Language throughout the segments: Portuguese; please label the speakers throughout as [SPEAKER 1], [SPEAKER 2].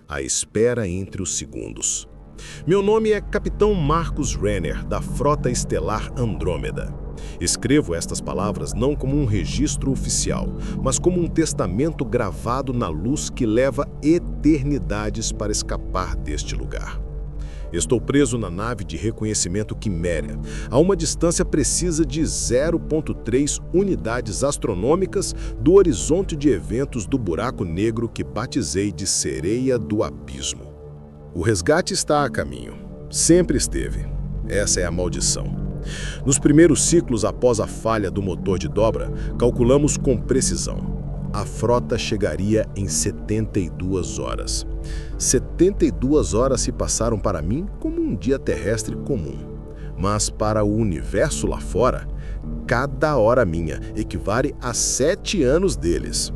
[SPEAKER 1] A espera entre os segundos. Meu nome é Capitão Marcus Renner, da Frota Estelar Andrômeda. Escrevo estas palavras não como um registro oficial, mas como um testamento gravado na luz que leva eternidades para escapar deste lugar. Estou preso na nave de reconhecimento Quiméria, a uma distância precisa de 0,3 unidades astronômicas do horizonte de eventos do buraco negro que batizei de Sereia do Abismo. O resgate está a caminho. Sempre esteve. Essa é a maldição. Nos primeiros ciclos após a falha do motor de dobra, calculamos com precisão. A frota chegaria em 72 horas. 72 horas se passaram para mim como um dia terrestre comum. Mas para o universo lá fora, cada hora minha equivale a 7 anos deles.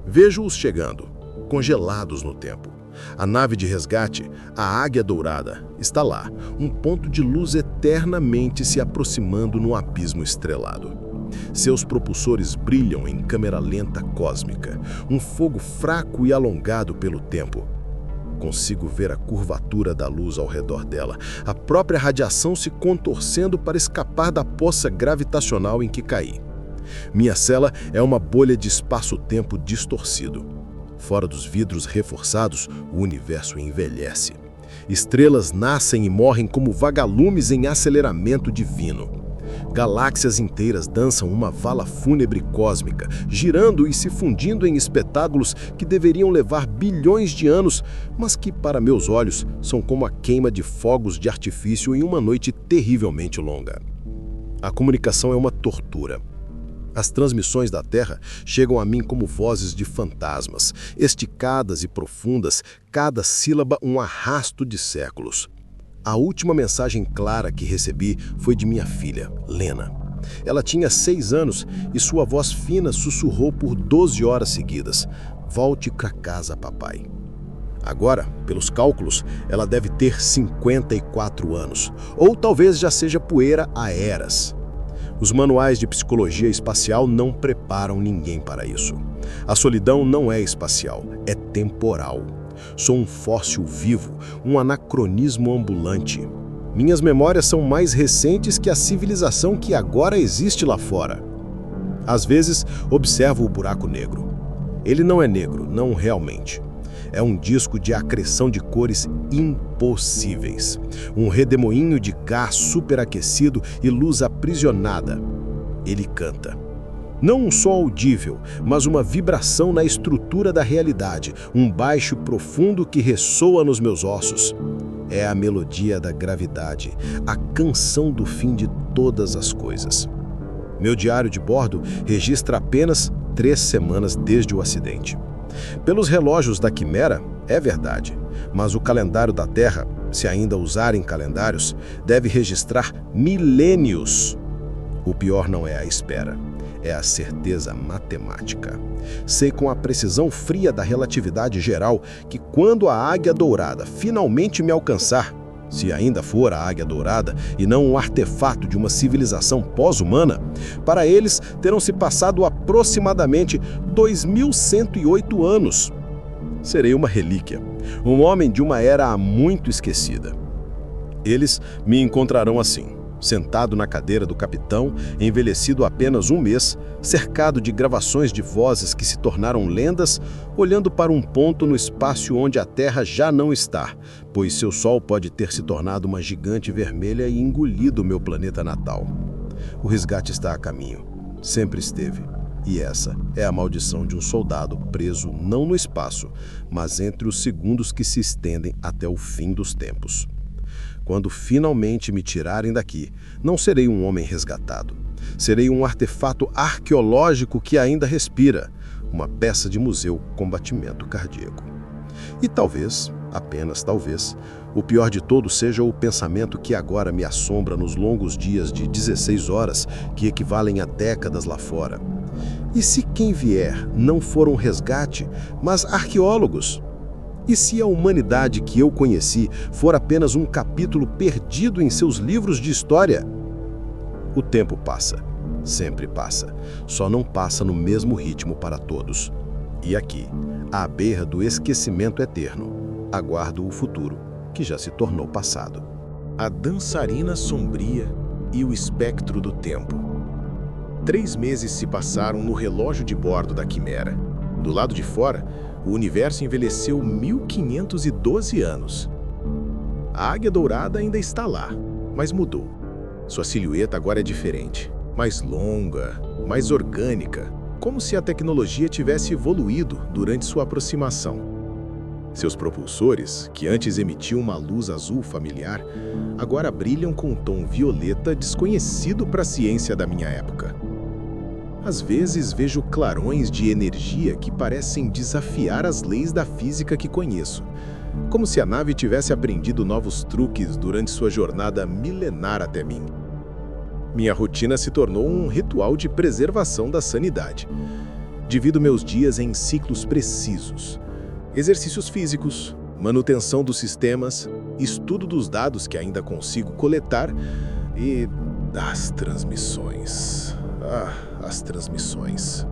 [SPEAKER 1] Vejo-os chegando, congelados no tempo. A nave de resgate, a Águia Dourada, está lá, um ponto de luz eternamente se aproximando no abismo estrelado. Seus propulsores brilham em câmera lenta cósmica, um fogo fraco e alongado pelo tempo. Consigo ver a curvatura da luz ao redor dela, a própria radiação se contorcendo para escapar da poça gravitacional em que caí. Minha cela é uma bolha de espaço-tempo distorcido. Fora dos vidros reforçados, o universo envelhece. Estrelas nascem e morrem como vagalumes em aceleramento divino. Galáxias inteiras dançam uma vala fúnebre cósmica, girando e se fundindo em espetáculos que deveriam levar bilhões de anos, mas que, para meus olhos, são como a queima de fogos de artifício em uma noite terrivelmente longa. A comunicação é uma tortura. As transmissões da Terra chegam a mim como vozes de fantasmas, esticadas e profundas, cada sílaba um arrasto de séculos. A última mensagem clara que recebi foi de minha filha, Lena. Ela tinha 6 anos e sua voz fina sussurrou por 12 horas seguidas: "Volte pra casa, papai." Agora, pelos cálculos, ela deve ter 54 anos, ou talvez já seja poeira há eras. Os manuais de psicologia espacial não preparam ninguém para isso. A solidão não é espacial, é temporal. Sou um fóssil vivo, um anacronismo ambulante. Minhas memórias são mais recentes que a civilização que agora existe lá fora. Às vezes, observo o buraco negro. Ele não é negro, não realmente. É um disco de acreção de cores impossíveis. Um redemoinho de gás superaquecido e luz aprisionada. Ele canta. Não um som audível, mas uma vibração na estrutura da realidade, um baixo profundo que ressoa nos meus ossos. É a melodia da gravidade, a canção do fim de todas as coisas. Meu diário de bordo registra apenas 3 semanas desde o acidente. Pelos relógios da Quimera, é verdade, mas o calendário da Terra, se ainda usarem calendários, deve registrar milênios. O pior não é a espera, é a certeza matemática. Sei com a precisão fria da relatividade geral que quando a Águia Dourada finalmente me alcançar, se ainda for a Águia Dourada e não um artefato de uma civilização pós-humana, para eles terão se passado aproximadamente 2108 anos. Serei uma relíquia, um homem de uma era há muito esquecida. Eles me encontrarão assim, sentado na cadeira do capitão, envelhecido apenas 1 mês, cercado de gravações de vozes que se tornaram lendas, olhando para um ponto no espaço onde a Terra já não está, pois seu Sol pode ter se tornado uma gigante vermelha e engolido meu planeta natal. O resgate está a caminho. Sempre esteve. E essa é a maldição de um soldado preso não no espaço, mas entre os segundos que se estendem até o fim dos tempos. Quando finalmente me tirarem daqui, não serei um homem resgatado. Serei um artefato arqueológico que ainda respira, uma peça de museu com batimento cardíaco. E talvez, apenas talvez, o pior de tudo seja o pensamento que agora me assombra nos longos dias de 16 horas que equivalem a décadas lá fora. E se quem vier não for um resgate, mas arqueólogos? E se a humanidade que eu conheci for apenas um capítulo perdido em seus livros de história? O tempo passa, sempre passa, só não passa no mesmo ritmo para todos. E aqui, à beira do esquecimento eterno, aguardo o futuro, que já se tornou passado. A dançarina sombria e o espectro do tempo. 3 meses se passaram no relógio de bordo da Quimera. Do lado de fora, o universo envelheceu 1512 anos. A Águia Dourada ainda está lá, mas mudou. Sua silhueta agora é diferente, mais longa, mais orgânica, como se a tecnologia tivesse evoluído durante sua aproximação. Seus propulsores, que antes emitiam uma luz azul familiar, agora brilham com um tom violeta desconhecido para a ciência da minha época. Às vezes vejo clarões de energia que parecem desafiar as leis da física que conheço, como se a nave tivesse aprendido novos truques durante sua jornada milenar até mim. Minha rotina se tornou um ritual de preservação da sanidade. Divido meus dias em ciclos precisos: exercícios físicos, manutenção dos sistemas, estudo dos dados que ainda consigo coletar e as transmissões. As transmissões.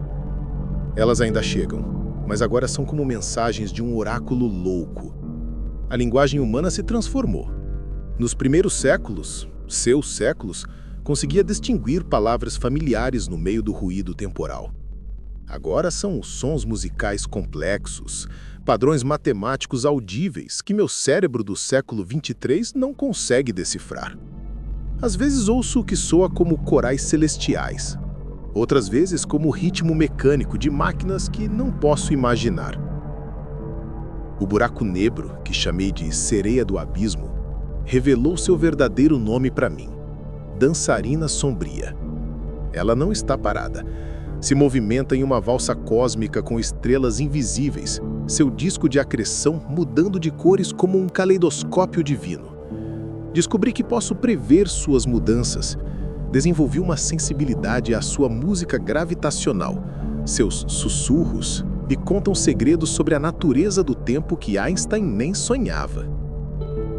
[SPEAKER 1] Elas ainda chegam, mas agora são como mensagens de um oráculo louco. A linguagem humana se transformou. Nos primeiros séculos, seus séculos, conseguia distinguir palavras familiares no meio do ruído temporal. Agora são sons musicais complexos, padrões matemáticos audíveis que meu cérebro do século 23 não consegue decifrar. Às vezes ouço o que soa como corais celestiais, outras vezes como ritmo mecânico de máquinas que não posso imaginar. O buraco negro, que chamei de sereia do abismo, revelou seu verdadeiro nome para mim: Dançarina Sombria. Ela não está parada. Se movimenta em uma valsa cósmica com estrelas invisíveis, seu disco de acreção mudando de cores como um caleidoscópio divino. Descobri que posso prever suas mudanças. Desenvolvi uma sensibilidade à sua música gravitacional. Seus sussurros me contam segredos sobre a natureza do tempo que Einstein nem sonhava.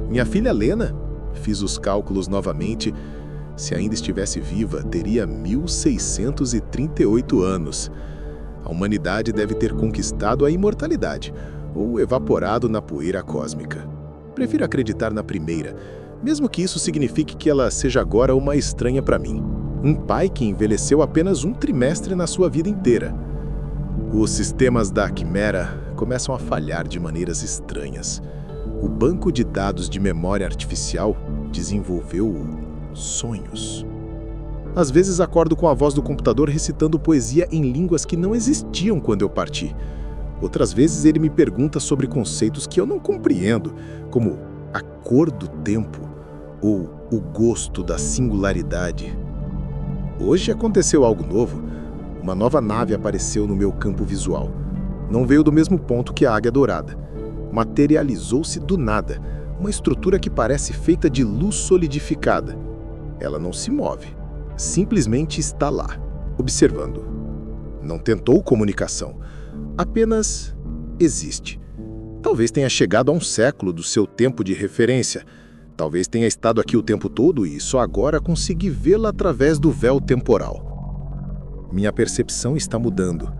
[SPEAKER 1] Minha filha Lena, fiz os cálculos novamente, se ainda estivesse viva, teria 1638 anos. A humanidade deve ter conquistado a imortalidade, ou evaporado na poeira cósmica. Prefiro acreditar na primeira, mesmo que isso signifique que ela seja agora uma estranha para mim. Um pai que envelheceu apenas um trimestre na sua vida inteira. Os sistemas da Quimera começam a falhar de maneiras estranhas. O banco de dados de memória artificial desenvolveu sonhos. Às vezes acordo com a voz do computador recitando poesia em línguas que não existiam quando eu parti. Outras vezes ele me pergunta sobre conceitos que eu não compreendo, como a cor do tempo ou o gosto da singularidade. Hoje aconteceu algo novo. Uma nova nave apareceu no meu campo visual. Não veio do mesmo ponto que a Águia Dourada. Materializou-se do nada, uma estrutura que parece feita de luz solidificada. Ela não se move, simplesmente está lá, observando. Não tentou comunicação, apenas existe. Talvez tenha chegado a um século do seu tempo de referência. Talvez tenha estado aqui o tempo todo e só agora consegui vê-la através do véu temporal. Minha percepção está mudando.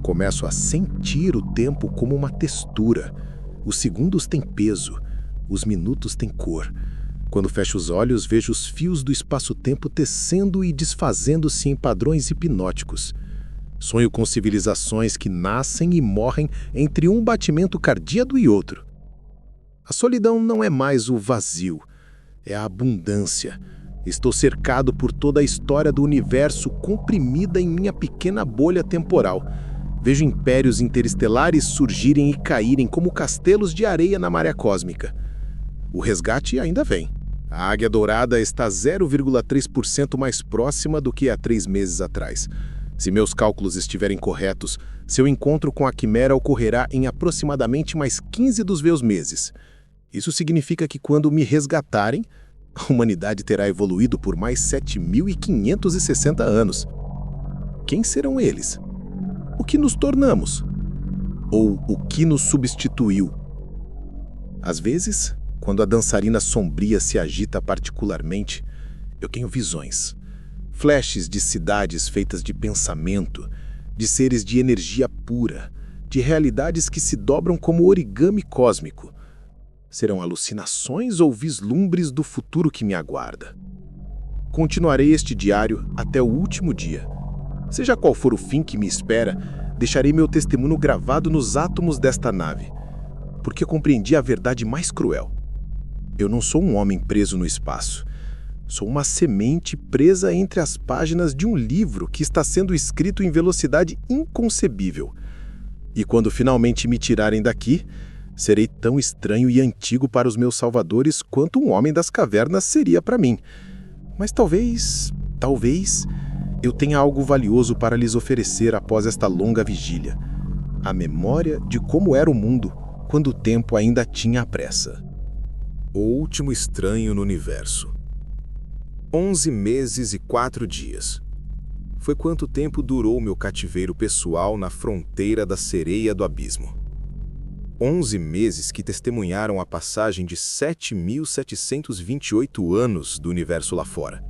[SPEAKER 1] Começo a sentir o tempo como uma textura. Os segundos têm peso, os minutos têm cor. Quando fecho os olhos, vejo os fios do espaço-tempo tecendo e desfazendo-se em padrões hipnóticos. Sonho com civilizações que nascem e morrem entre um batimento cardíaco e outro. A solidão não é mais o vazio, é a abundância. Estou cercado por toda a história do universo comprimida em minha pequena bolha temporal. Vejo impérios interestelares surgirem e caírem como castelos de areia na maré cósmica. O resgate ainda vem. A Águia Dourada está 0,3% mais próxima do que há 3 meses atrás. Se meus cálculos estiverem corretos, seu encontro com a Quimera ocorrerá em aproximadamente mais 15 dos meus meses. Isso significa que quando me resgatarem, a humanidade terá evoluído por mais 7.560 anos. Quem serão eles? O que nos tornamos? Ou o que nos substituiu? Às vezes, quando a dançarina sombria se agita particularmente, eu tenho visões. Flashes de cidades feitas de pensamento, de seres de energia pura, de realidades que se dobram como origami cósmico. Serão alucinações ou vislumbres do futuro que me aguarda? Continuarei este diário até o último dia. Seja qual for o fim que me espera, deixarei meu testemunho gravado nos átomos desta nave, porque compreendi a verdade mais cruel. Eu não sou um homem preso no espaço. Sou uma semente presa entre as páginas de um livro que está sendo escrito em velocidade inconcebível. E quando finalmente me tirarem daqui, serei tão estranho e antigo para os meus salvadores quanto um homem das cavernas seria para mim. Mas talvez eu tenha algo valioso para lhes oferecer após esta longa vigília. A memória de como era o mundo quando o tempo ainda tinha pressa. O último estranho no universo. 11 meses e 4 dias. Foi quanto tempo durou meu cativeiro pessoal na fronteira da sereia do abismo. 11 meses que testemunharam a passagem de 7.728 anos do universo lá fora.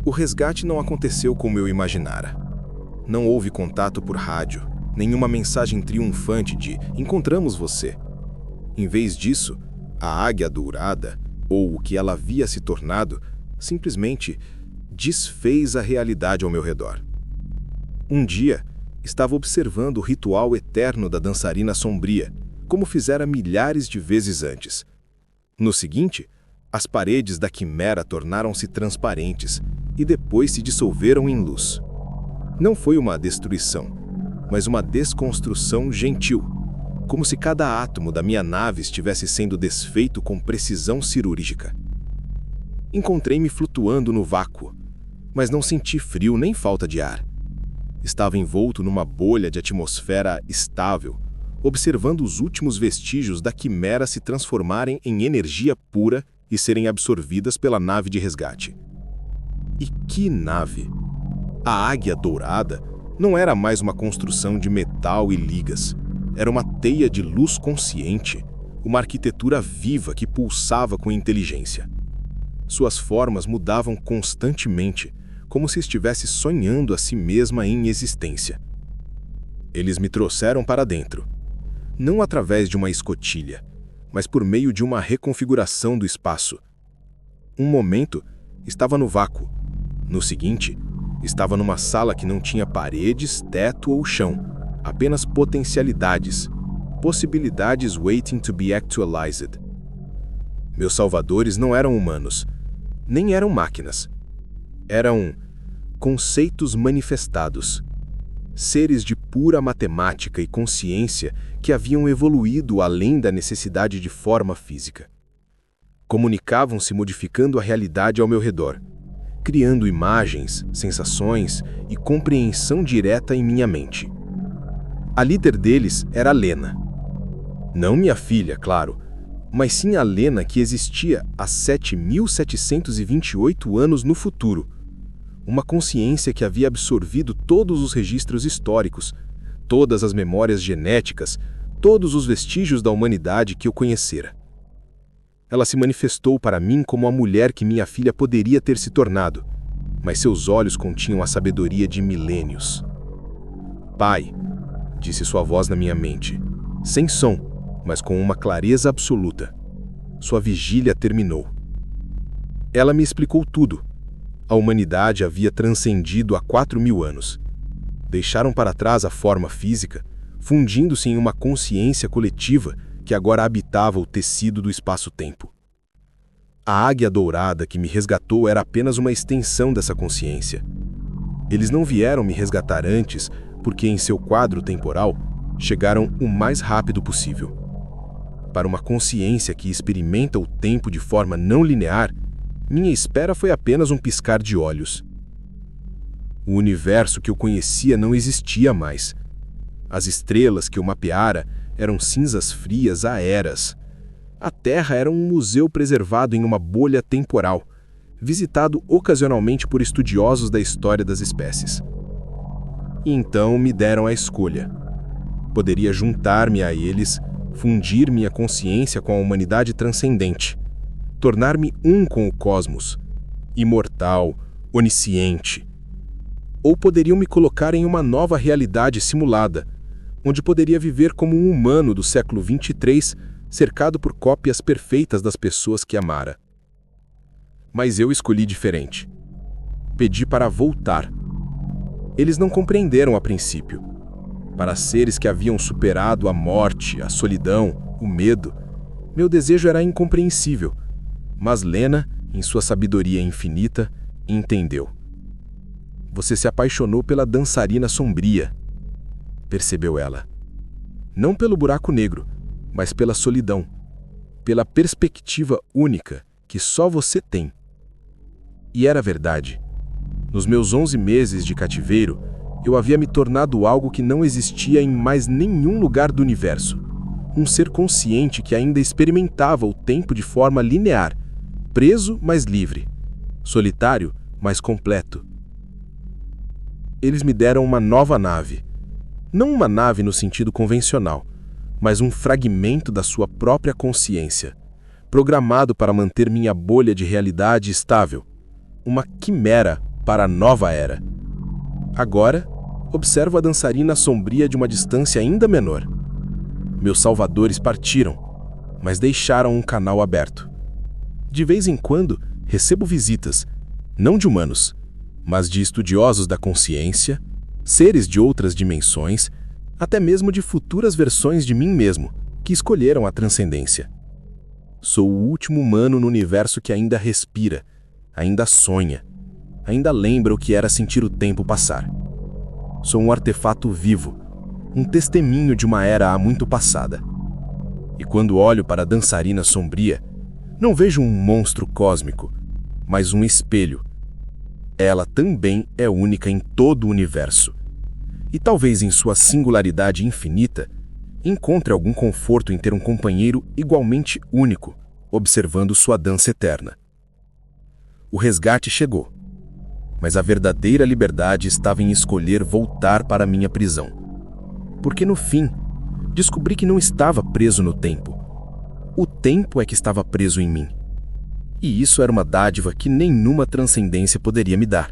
[SPEAKER 1] O resgate não aconteceu como eu imaginara. Não houve contato por rádio, nenhuma mensagem triunfante de "encontramos você". Em vez disso, a Águia Dourada, ou o que ela havia se tornado, simplesmente desfez a realidade ao meu redor. Um dia, estava observando o ritual eterno da dançarina sombria, como fizera milhares de vezes antes. No seguinte, as paredes da quimera tornaram-se transparentes e depois se dissolveram em luz. Não foi uma destruição, mas uma desconstrução gentil, como se cada átomo da minha nave estivesse sendo desfeito com precisão cirúrgica. Encontrei-me flutuando no vácuo, mas não senti frio nem falta de ar. Estava envolto numa bolha de atmosfera estável, observando os últimos vestígios da quimera se transformarem em energia pura e serem absorvidas pela nave de resgate. E que nave! A Águia Dourada não era mais uma construção de metal e ligas. Era uma teia de luz consciente, uma arquitetura viva que pulsava com inteligência. Suas formas mudavam constantemente, como se estivesse sonhando a si mesma em existência. Eles me trouxeram para dentro, não através de uma escotilha, mas por meio de uma reconfiguração do espaço. Um momento, estava no vácuo. No seguinte, estava numa sala que não tinha paredes, teto ou chão, apenas potencialidades, possibilidades waiting to be actualized. Meus salvadores não eram humanos, nem eram máquinas. Eram conceitos manifestados, seres de pura matemática e consciência que haviam evoluído além da necessidade de forma física. Comunicavam-se modificando a realidade ao meu redor, criando imagens, sensações e compreensão direta em minha mente. A líder deles era Lena. Não minha filha, claro, mas sim a Lena que existia há 7.728 anos no futuro. Uma consciência que havia absorvido todos os registros históricos, todas as memórias genéticas, todos os vestígios da humanidade que eu conhecera. Ela se manifestou para mim como a mulher que minha filha poderia ter se tornado, mas seus olhos continham a sabedoria de milênios. "Pai", disse sua voz na minha mente, sem som, mas com uma clareza absoluta. Sua vigília terminou. Ela me explicou tudo. A humanidade havia transcendido há 4.000 anos. Deixaram para trás a forma física, fundindo-se em uma consciência coletiva que agora habitava o tecido do espaço-tempo. A Águia Dourada que me resgatou era apenas uma extensão dessa consciência. Eles não vieram me resgatar antes porque, em seu quadro temporal, chegaram o mais rápido possível. Para uma consciência que experimenta o tempo de forma não linear, minha espera foi apenas um piscar de olhos. O universo que eu conhecia não existia mais. As estrelas que eu mapeara eram cinzas frias há eras. A Terra era um museu preservado em uma bolha temporal, visitado ocasionalmente por estudiosos da história das espécies. E então me deram a escolha. Poderia juntar-me a eles, fundir minha consciência com a humanidade transcendente, tornar-me um com o cosmos, imortal, onisciente. Ou poderiam me colocar em uma nova realidade simulada, onde poderia viver como um humano do século 23,
[SPEAKER 2] cercado por cópias perfeitas das pessoas que amara. Mas eu escolhi diferente. Pedi para voltar. Eles não compreenderam a princípio. Para seres que haviam superado a morte, a solidão, o medo, meu desejo era incompreensível. Mas Lena, em sua sabedoria infinita, entendeu. Você se apaixonou pela dançarina sombria, percebeu ela. Não pelo buraco negro, mas pela solidão, pela perspectiva única que só você tem. E era verdade. Nos meus 11 meses de cativeiro, eu havia me tornado algo que não existia em mais nenhum lugar do universo. Um ser consciente que ainda experimentava o tempo de forma linear, preso, mas livre, solitário, mas completo. Eles me deram uma nova nave. Não uma nave no sentido convencional, mas um fragmento da sua própria consciência, programado para manter minha bolha de realidade estável. Uma quimera para a nova era. Agora, observo a dançarina sombria de uma distância ainda menor. Meus salvadores partiram, mas deixaram um canal aberto. De vez em quando, recebo visitas, não de humanos, mas de estudiosos da consciência, seres de outras dimensões, até mesmo de futuras versões de mim mesmo, que escolheram a transcendência. Sou o último humano no universo que ainda respira, ainda sonha, ainda lembra o que era sentir o tempo passar. Sou um artefato vivo, um testemunho de uma era há muito passada. E quando olho para a dançarina sombria, não vejo um monstro cósmico, mas um espelho. Ela também é única em todo o universo. E talvez em sua singularidade infinita, encontre algum conforto em ter um companheiro igualmente único, observando sua dança eterna. O resgate chegou, mas a verdadeira liberdade estava em escolher voltar para minha prisão. Porque no fim, descobri que não estava preso no tempo. O tempo é que estava preso em mim. E isso era uma dádiva que nenhuma transcendência poderia me dar.